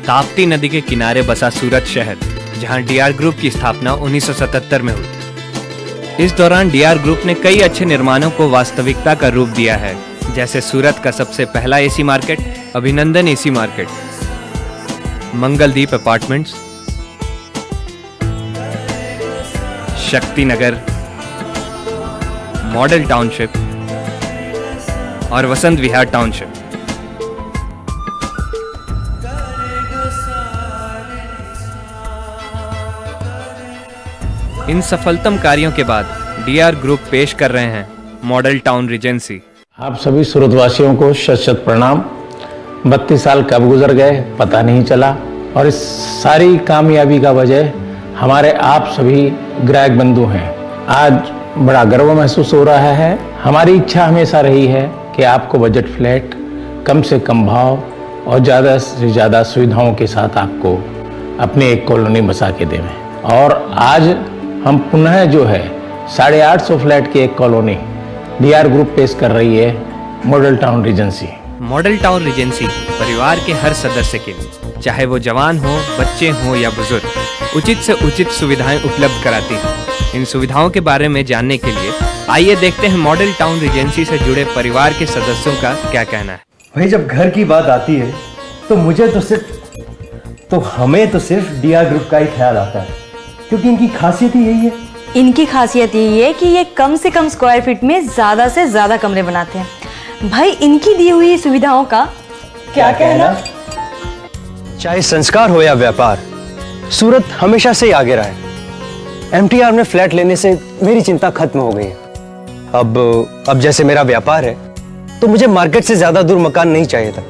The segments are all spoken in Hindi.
ताप्ती नदी के किनारे बसा सूरत शहर, जहां डीआर ग्रुप की स्थापना 1977 में हुई। इस दौरान डीआर ग्रुप ने कई अच्छे निर्माणों को वास्तविकता का रूप दिया है, जैसे सूरत का सबसे पहला एसी मार्केट, अभिनंदन AC market, Mangaldeep apartments, Shakti Nagar, model township और वसंत विहार टाउनशिप। इन सफलतम कार्यों के बाद डीआर ग्रुप पेश कर रहे हैं मॉडल टाउन रीजेंसी। आप सभी सूरतवासियों को शत शत प्रणाम। 32 साल कब गुजर गए पता नहीं चला, और इस सारी कामयाबी का वजह हमारे आप सभी ग्राहक बंधु हैं। आज बड़ा गर्व महसूस हो रहा है। हमारी इच्छा हमेशा रही है कि आपको बजट फ्लैट, कम से कम भाव और ज़्यादा से ज़्यादा सुविधाओं के साथ आपको अपनी एक कॉलोनी बसा के दें। और आज हम पुनः जो है 850 फ्लैट की एक कॉलोनी डीआर ग्रुप पेश कर रही है, model town Regency. Model town Regency परिवार के हर सदस्य के लिए, चाहे वो जवान हो, बच्चे हों या बुजुर्ग, उचित से उचित सुविधाएं उपलब्ध कराती है। इन सुविधाओं के बारे में जानने के लिए आइए देखते हैं मॉडल टाउन रीजेंसी से जुड़े परिवार के सदस्यों का क्या कहना है। भाई, जब घर की बात आती है तो हमें तो सिर्फ डीआर ग्रुप का ही ख्याल आता है, क्योंकि इनकी खासियत ही यही है। इनकी खासियत यही है कि ये कम से कम स्क्वायर फीट में ज्यादा से ज्यादा कमरे बनाते हैं। भाई, इनकी दी हुई सुविधाओं का क्या कहना। चाहे संस्कार हो या व्यापार, सूरत हमेशा से ही आगे रहा है। एमटीआर में फ्लैट लेने से मेरी चिंता खत्म हो गई है। अब जैसे मेरा व्यापार है तो मुझे मार्केट से ज्यादा दूर मकान नहीं चाहिए था,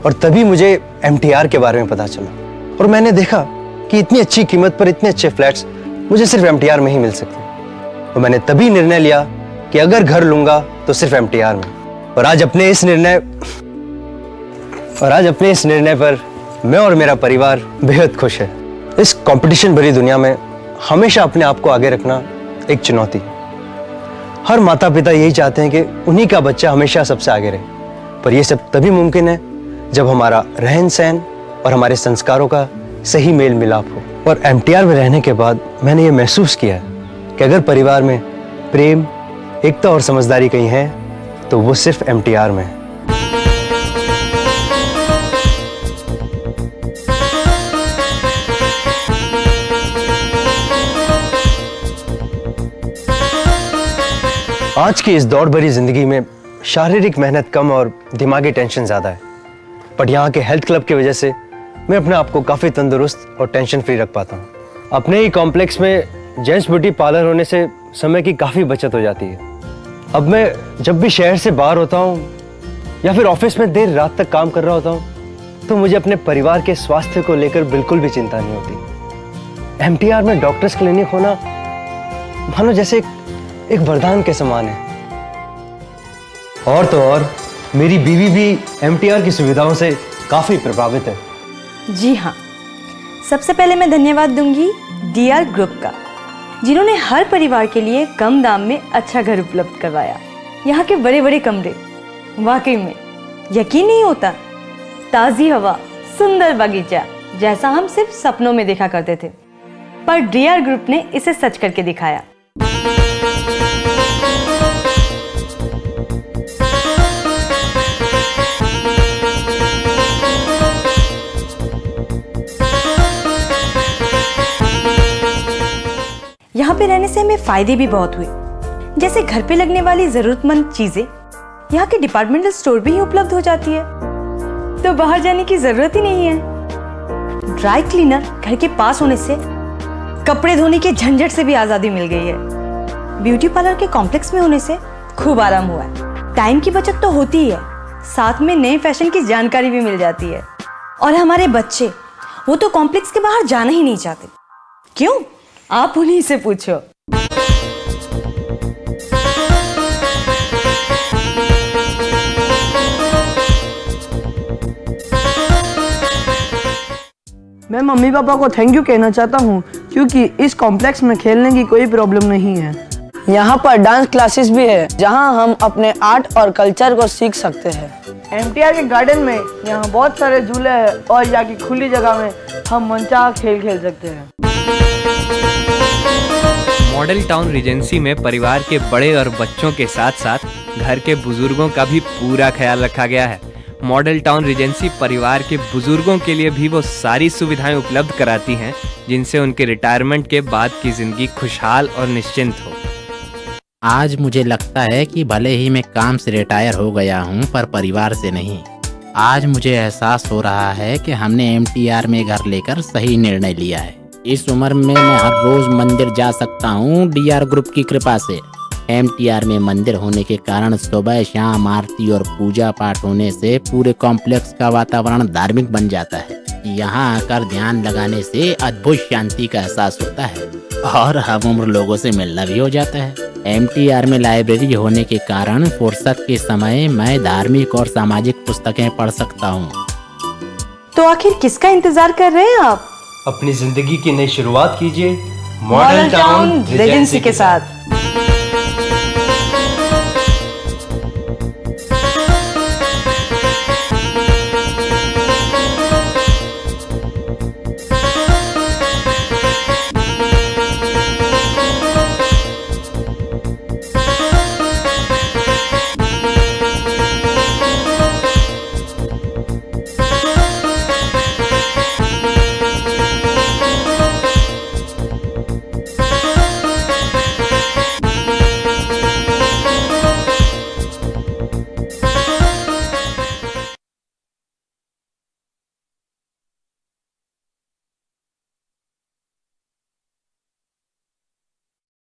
और तभी मुझे एमटीआर के बारे में पता चला और मैंने देखा कि इतनी अच्छी कीमत पर इतने अच्छे फ्लैट्स मुझे सिर्फ एमटीआर में ही मिल सकते। और मैंने तभी निर्णय लिया कि अगर घर लूंगा तो सिर्फ एमटीआर में। और आज अपने इस निर्णय पर मैं और मेरा परिवार बेहद खुश है। इस कंपटीशन भरी दुनिया में हमेशा अपने आप को आगे रखना एक चुनौती। हर माता पिता यही चाहते हैं कि उन्हीं का बच्चा हमेशा सबसे आगे रहे, पर यह सब तभी मुमकिन है जब हमारा रहन सहन और हमारे संस्कारों का सही मेल मिलाप हो। और एमटीआर में रहने के बाद मैंने ये महसूस किया कि अगर परिवार में प्रेम, एकता और समझदारी कहीं है तो वो सिर्फ एमटीआर में है। आज की इस दौड़ भरी जिंदगी में शारीरिक मेहनत कम और दिमागी टेंशन ज्यादा है, बट यहाँ के हेल्थ क्लब की वजह से मैं अपने आप को काफी तंदुरुस्त और टेंशन फ्री रख पाता हूँ। अपने ही कॉम्प्लेक्स में जेंट्स ब्यूटी पार्लर होने से समय की काफी बचत हो जाती है। अब मैं जब भी शहर से बाहर होता हूँ या फिर ऑफिस में देर रात तक काम कर रहा होता हूँ, तो मुझे अपने परिवार के स्वास्थ्य को लेकर बिल्कुल भी चिंता नहीं होती। एमटीआर में डॉक्टर्स क्लिनिक होना मानो जैसे एक वरदान के समान है। और तो और मेरी बीवी भी एमटीआर की सुविधाओं से काफी प्रभावित है। जी हाँ, सबसे पहले मैं धन्यवाद दूंगी डीआर ग्रुप का, जिन्होंने हर परिवार के लिए कम दाम में अच्छा घर उपलब्ध करवाया। यहाँ के बड़े बड़े कमरे, वाकई में यकीन नहीं होता। ताज़ी हवा, सुंदर बगीचा, जैसा हम सिर्फ सपनों में देखा करते थे, पर डीआर ग्रुप ने इसे सच करके दिखाया। यहाँ पे रहने से हमें फायदे भी बहुत हुए, जैसे घर पे लगने वाली जरूरतमंद चीजें यहाँ के डिपार्टमेंटल स्टोर भी ही उपलब्ध हो जाती है, तो बाहर जाने की जरूरत ही नहीं है। ड्राई क्लीनर घर के पास होने से कपड़े धोने के झंझट से भी आजादी मिल गई है। ब्यूटी पार्लर के कॉम्प्लेक्स में होने से खूब आराम हुआ है। टाइम की बचत तो होती ही है, साथ में नए फैशन की जानकारी भी मिल जाती है। और हमारे बच्चे, वो तो कॉम्प्लेक्स के बाहर जाना ही नहीं चाहते। क्यों? आप उन्हीं से पूछो। मैं मम्मी पापा को थैंक यू कहना चाहता हूँ, क्योंकि इस कॉम्प्लेक्स में खेलने की कोई प्रॉब्लम नहीं है। यहाँ पर डांस क्लासेस भी है जहाँ हम अपने आर्ट और कल्चर को सीख सकते हैं। एमटीआर के गार्डन में यहाँ बहुत सारे झूले हैं और यहाँ की खुली जगह में हम मनचाहा खेल खेल सकते हैं। मॉडल टाउन रिजेंसी में परिवार के बड़े और बच्चों के साथ साथ घर के बुजुर्गों का भी पूरा ख्याल रखा गया है। मॉडल टाउन रिजेंसी परिवार के बुजुर्गों के लिए भी वो सारी सुविधाएं उपलब्ध कराती हैं जिनसे उनके रिटायरमेंट के बाद की जिंदगी खुशहाल और निश्चिंत हो। आज मुझे लगता है कि भले ही मैं काम से रिटायर हो गया हूँ पर परिवार से नहीं। आज मुझे एहसास हो रहा है कि हमने एमटीआर में घर लेकर सही निर्णय लिया है। इस उम्र में मैं हर रोज मंदिर जा सकता हूँ डीआर ग्रुप की कृपा से। एमटीआर में मंदिर होने के कारण सुबह शाम आरती और पूजा पाठ होने से पूरे कॉम्प्लेक्स का वातावरण धार्मिक बन जाता है। यहाँ आकर ध्यान लगाने से अद्भुत शांति का एहसास होता है और हम उम्र लोगों से मिलना भी हो जाता है। एमटीआर में लाइब्रेरी होने के कारण फुर्सत के समय मैं धार्मिक और सामाजिक पुस्तकें पढ़ सकता हूँ। तो आखिर किसका इंतजार कर रहे हैं आप? अपनी जिंदगी की नई शुरुआत कीजिए मॉडल टाउन रिजेंसी के साथ।